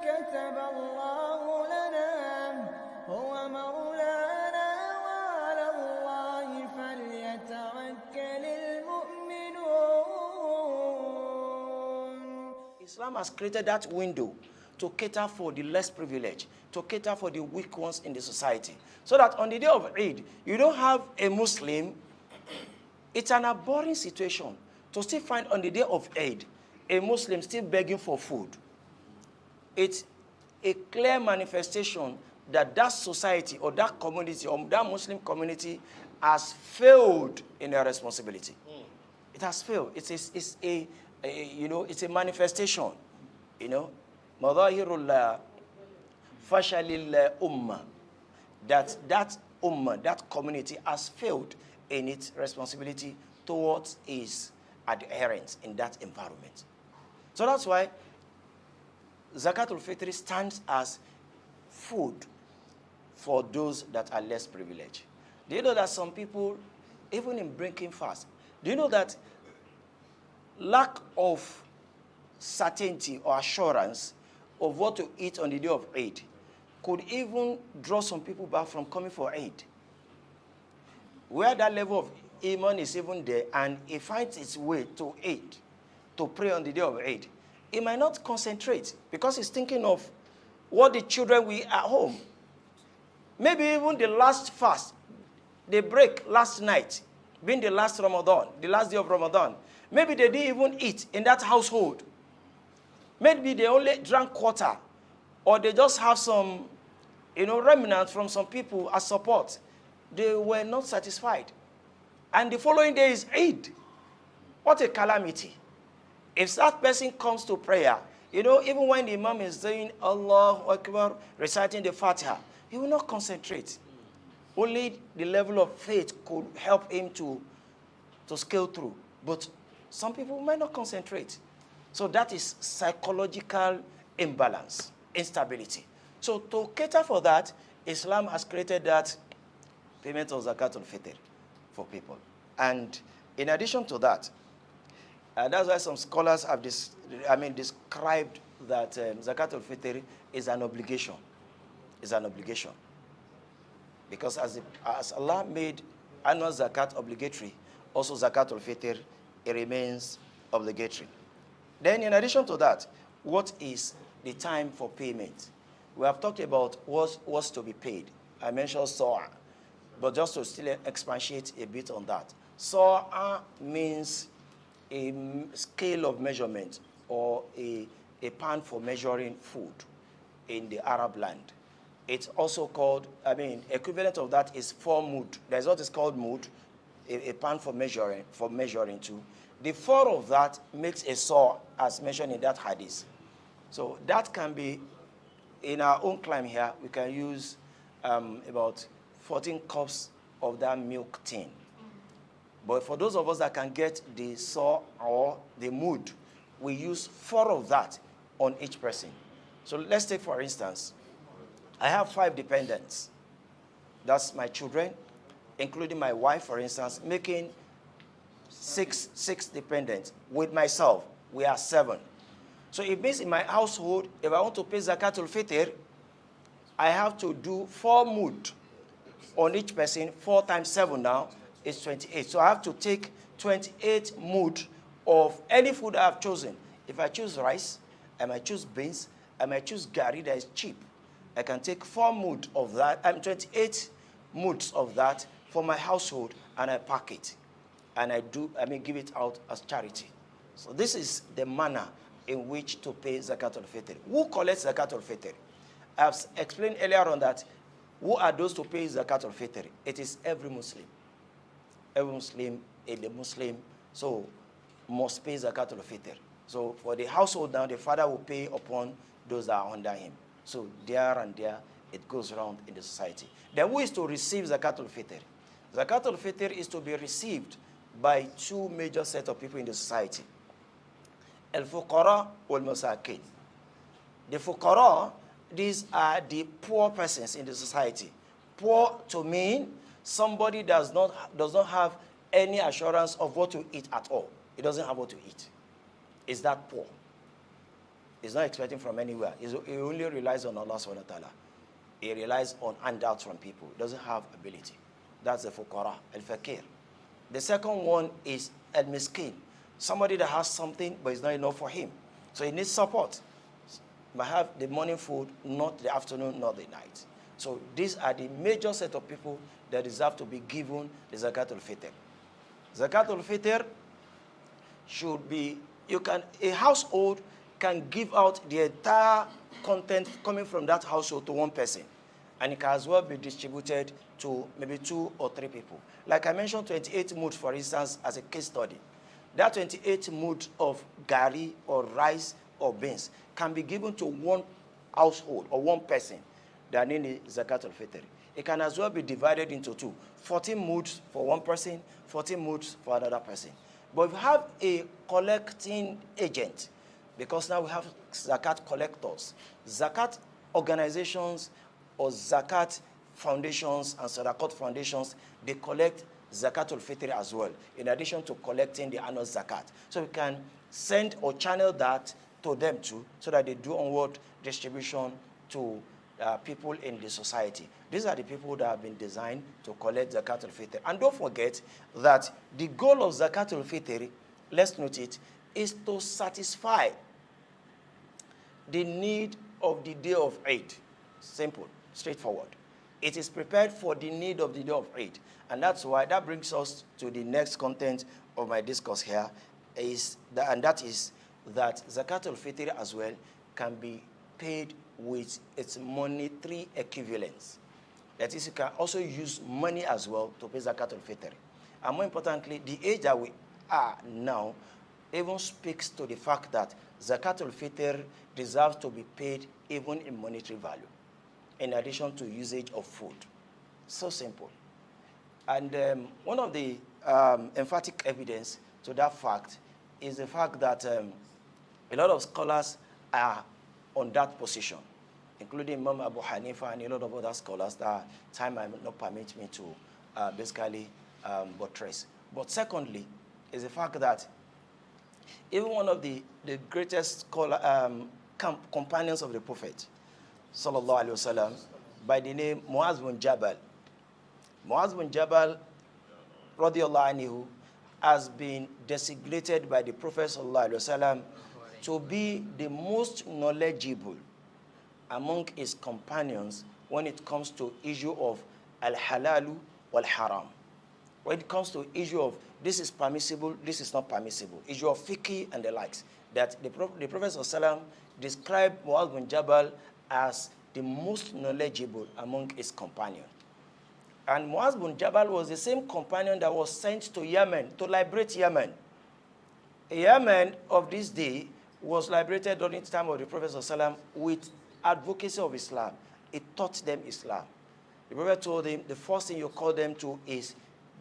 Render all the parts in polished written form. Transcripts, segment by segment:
كتب الله لنا هو مولانا وعلى الله فليتوكل المؤمنون. Islam has created that window to cater for the less privileged, to cater for the weak ones in the society. So that on the day of Eid, you don't have a Muslim. It's an abhorring situation to still find on the day of Eid a Muslim still begging for food. It's a clear manifestation that that society or that community or that Muslim community has failed in their responsibility. It has failed. It's a manifestation, Madahirul Fashalil Ummah, that Ummah, that community has failed in its responsibility towards its adherents in that environment. So that's why Zakatul Fitr stands as food for those that are less privileged. Do you know that some people, even in breaking fast, do you know that lack of certainty or assurance of what to eat on the day of Eid could even draw some people back from coming for Eid? Where that level of iman is even there and it finds its way to Eid, to pray on the day of Eid, he might not concentrate because he's thinking of what the children will at home. Maybe even the last fast, they break last night, being the last Ramadan, the last day of Ramadan. Maybe they didn't even eat in that household. Maybe they only drank quarter, or they just have some, remnants from some people as support. They were not satisfied. And the following day is Eid. What a calamity. If that person comes to prayer, even when the Imam is saying Allahu Akbar, reciting the Fatiha, he will not concentrate. Only the level of faith could help him to scale through. But some people might not concentrate. So that is psychological imbalance, instability. So to cater for that, Islam has created that payment of Zakatul Fitr for people. And in addition to that, that's why some scholars have described that Zakatul Fitr is an obligation. It's an obligation. Because as Allah made annual zakat obligatory, also Zakatul Fitr, it remains obligatory. Then in addition to that, what is the time for payment? We have talked about what's to be paid. I mentioned Sa'a, but just to still expatiate a bit on that. Sa'a means a scale of measurement or a pan for measuring food in the Arab land. It's also called, equivalent of that is 4 mud. There's what is called mud, a pan for measuring too. The 4 of that makes a saw as mentioned in that hadith. So that can be, in our own climate here, we can use about 14 cups of that milk tin. But for those of us that can get the saw or the mud, we use 4 of that on each person. So let's take, for instance, I have 5 dependents. That's my children, including my wife, for instance, making six dependents. With myself, we are 7. So it means in my household, if I want to pay Zakatul Fitr, I have to do 4 mud on each person. 4 times 7 now is 28. So I have to take 28 mud of any food I have chosen. If I choose rice, I might choose beans, I might choose gari that is cheap. I can take 4 mud of that, 28 muds of that for my household, and I pack it. And give it out as charity. So this is the manner in which to pay Zakatul Fitr. Who collects Zakatul Fitr? I've explained earlier on that who are those to pay Zakatul Fitr? It is every Muslim. Every Muslim is a Muslim, so must pay Zakatul Fitr. So for the household now, the father will pay upon those that are under him. So there and there, it goes around in the society. Then who is to receive Zakatul Fitr? Zakatul Fitr is to be received by 2 major sets of people in the society. Al-Fuqara wal-Masakin. The Fuqara, these are the poor persons in the society. Poor to mean somebody does not have any assurance of what to eat at all. He doesn't have what to eat. Is that poor? He's not expecting from anywhere. He only relies on Allah subhanahu wa ta'ala. He relies on handouts from people. He doesn't have ability. That's the fuqara, al-fakir. The second one is al-miskin. Somebody that has something, but it's not enough for him. So he needs support. Might have the morning food, not the afternoon, not the night. So these are the major set of people that deserve to be given the Zakatul Fitr. Zakatul Fitr should be, a household can give out the entire content coming from that household to one person. And it can as well be distributed to maybe 2 or 3 people. Like I mentioned, 28 moods, for instance, as a case study. That 28 moods of gari or rice or beans can be given to one household or one person that needs Zakatul Fitr. It can as well be divided into 2. 14 moods for one person, 14 moods for another person. But if you have a collecting agent, because now we have Zakat collectors, Zakat organizations or Zakat foundations and Sadaqat foundations, they collect Zakatul Fitr as well, in addition to collecting the annual Zakat. So we can send or channel that to them too, so that they do onward distribution to people in the society. These are the people that have been designed to collect Zakatul Fitr. And don't forget that the goal of Zakatul Fitr, let's note it, is to satisfy the need of the day of Eid. Simple, straightforward. It is prepared for the need of the day of Eid. And that's why that brings us to the next content of my discourse here, that is that Zakatul Fitr as well can be paid with its monetary equivalents. That is, you can also use money as well to pay Zakatul Fitr. And more importantly, the age that we are now even speaks to the fact that Zakatul Fitr deserves to be paid even in monetary value, in addition to usage of food. So simple. And one of the emphatic evidence to that fact is the fact that a lot of scholars are on that position, including Imam Abu Hanifa and a lot of other scholars that time might not permit me to basically buttress. But secondly, is the fact that even one of the greatest companions of the Prophet, sallallahu alaihi wasallam, by the name Muaz bin Jabal, radiallahu anhu, has been designated by the Prophet sallallahu alaihi wasallam to be the most knowledgeable among his companions when it comes to issue of al-halalu wal-haram. When it comes to issue of this is permissible, this is not permissible, issue of fiqh and the likes, that the Prophet ﷺ described Muaz bin Jabal as the most knowledgeable among his companions. And Muaz bin Jabal was the same companion that was sent to Yemen to liberate Yemen. Yemen of this day was liberated during the time of the Prophet ﷺ with advocacy of Islam. He taught them Islam. The Prophet told him the first thing you call them to is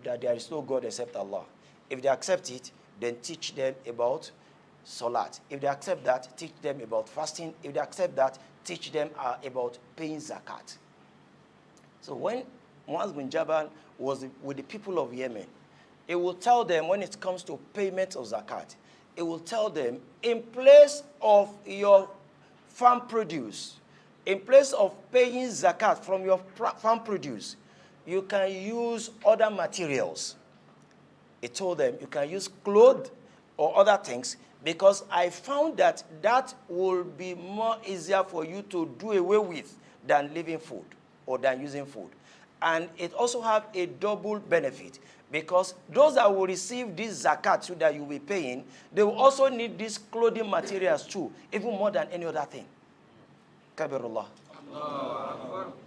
that there is no God except Allah. If they accept it, then teach them about Salat. If they accept that, teach them about fasting. If they accept that, teach them about paying Zakat. So when Muaz bin Jabal was with the people of Yemen, it will tell them when it comes to payment of Zakat, it will tell them in place of your farm produce, in place of paying Zakat from your farm produce, you can use other materials. It told them you can use clothes or other things because I found that that will be more easier for you to do away with than living food or than using food. And it also have a double benefit because those that will receive this zakat too that you will be paying, they will also need these clothing materials too, even more than any other thing. Kabirullah.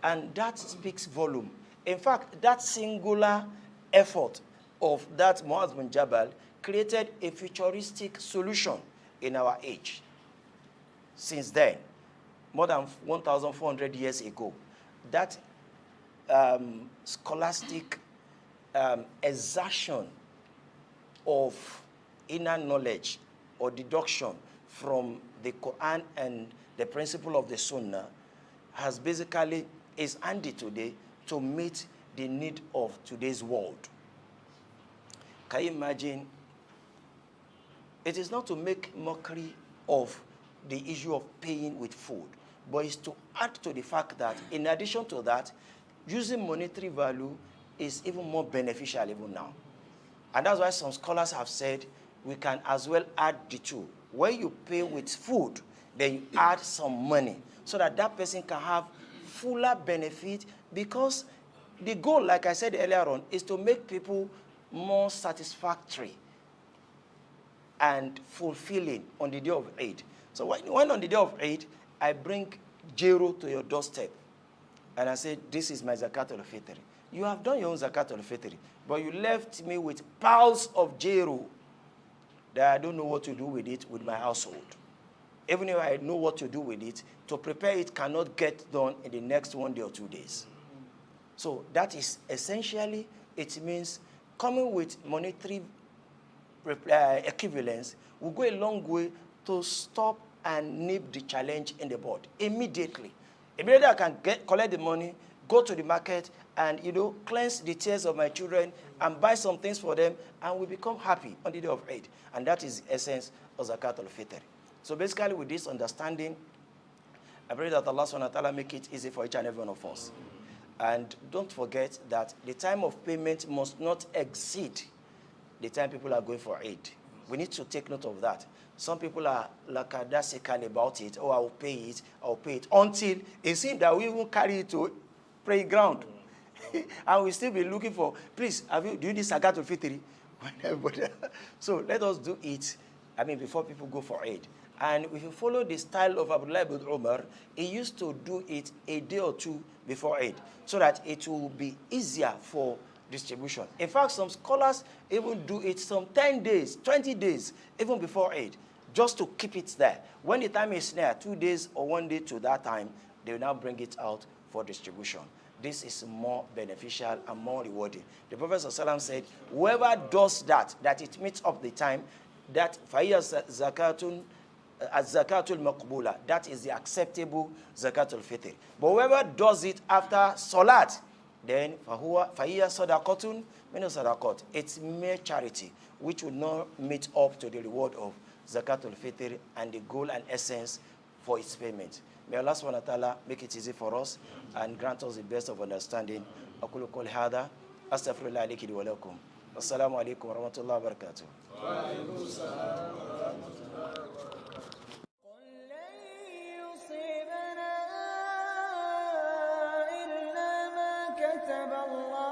And that speaks volume. In fact, that singular effort of that Muaz bin Jabal created a futuristic solution in our age. Since then, more than 1,400 years ago, that scholastic exertion of inner knowledge or deduction from the Quran and the principle of the Sunnah has basically is handy today to meet the need of today's world. Can you imagine? It is not to make mockery of the issue of paying with food, but it's to add to the fact that in addition to that, using monetary value is even more beneficial even now. And that's why some scholars have said we can as well add the two. When you pay with food, then you add some money so that that person can have fuller benefit, because the goal, like I said earlier on, is to make people more satisfactory and fulfilling on the day of Eid. So when on the day of Eid, I bring jero to your doorstep, and I say, this is my Zakatul Fitr. You have done your own Zakatul Fitr, but you left me with piles of jero that I don't know what to do with it with my household. Even if I know what to do with it, to prepare it cannot get done in the next 1 day or 2 days. So that is essentially, it means coming with monetary equivalence will go a long way to stop and nip the challenge in the bud immediately. Immediately I can collect the money, go to the market, and cleanse the tears of my children and buy some things for them, and we become happy on the day of Eid. And that is the essence of Zakatul Fitr. So basically, with this understanding, I pray that Allah subhanahu wa ta'ala make it easy for each and every one of us. And don't forget that the time of payment must not exceed the time people are going for Eid. We need to take note of that. Some people are lackadaisical about it. Oh, I'll pay it, until it seems that we won't carry it to praying ground. And we still be looking for, please, do you need Zakatul Fitr? So let us do it, before people go for Eid. And if you follow the style of Abdullah ibn Umar, he used to do it a day or two before Eid, so that it will be easier for distribution. In fact, some scholars even do it some 10 days, 20 days, even before Eid, just to keep it there. When the time is near, 2 days or 1 day to that time, they will now bring it out for distribution. This is more beneficial and more rewarding. The Prophet ﷺ said, whoever does that it meets up the time, that فَهِيَ زَكَاتٌ Zakatul Maqbula, that is the acceptable Zakatul Fitr. But whoever does it after Salat, then فَهِيَ صَدَقَةٌ مِنَ صَدَقَاتٍ. It's mere charity, which will not meet up to the reward of Zakatul Fitr and the goal and essence for its payment. May Allah subhanahu wa ta'ala make it easy for us and grant us the best of understanding. أقول قولي هذا أستغفر الله لي ولكم. والسلام عليكم ورحمة الله وبركاته. وعليكم السلام ورحمة الله وبركاته. قل لن يصيبنا إلا ما كتب الله